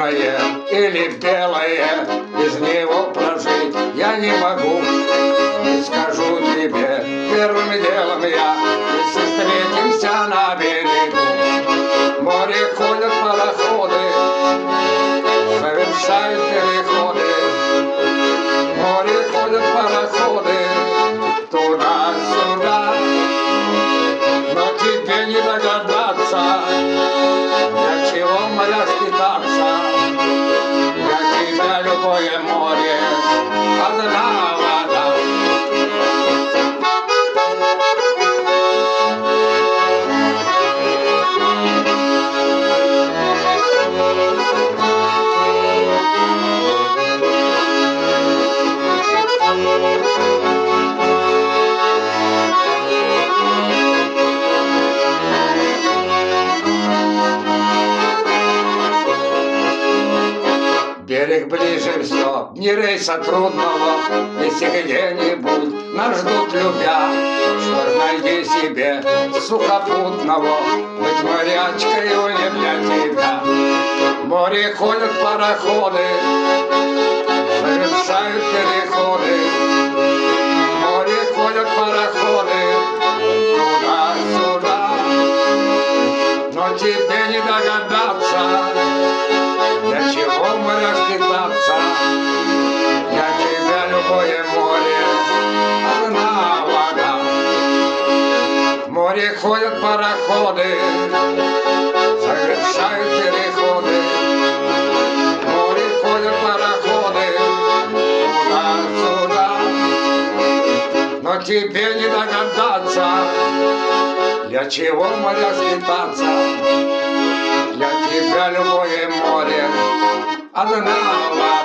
черное или белое, без него прожить я не могу. И скажу тебе, первым делом я, если встретимся на берегу, в море ходят пароходы, совершают переходы, в море ходят пароходы, туда-сюда, но тебе не догадаться, для чего в морях скитаться. Для тебя любое море одна вода. Берег ближе все, дни рейса трудного, если где-нибудь нас ждут любя, что ж найди себе сухопутного, быть морячкою не для тебя. В море ходят пароходы, совершают переходы, в море ходят пароходы, туда-сюда, но тебе не догадаться, для чего в морях скитаться. Для тебя любое море одна вода. В море ходят пароходы, совершают переходы, в море ходят пароходы, туда-сюда, но тебе не догадаться, для чего в морях скитаться. Для тебя любое море одна вода.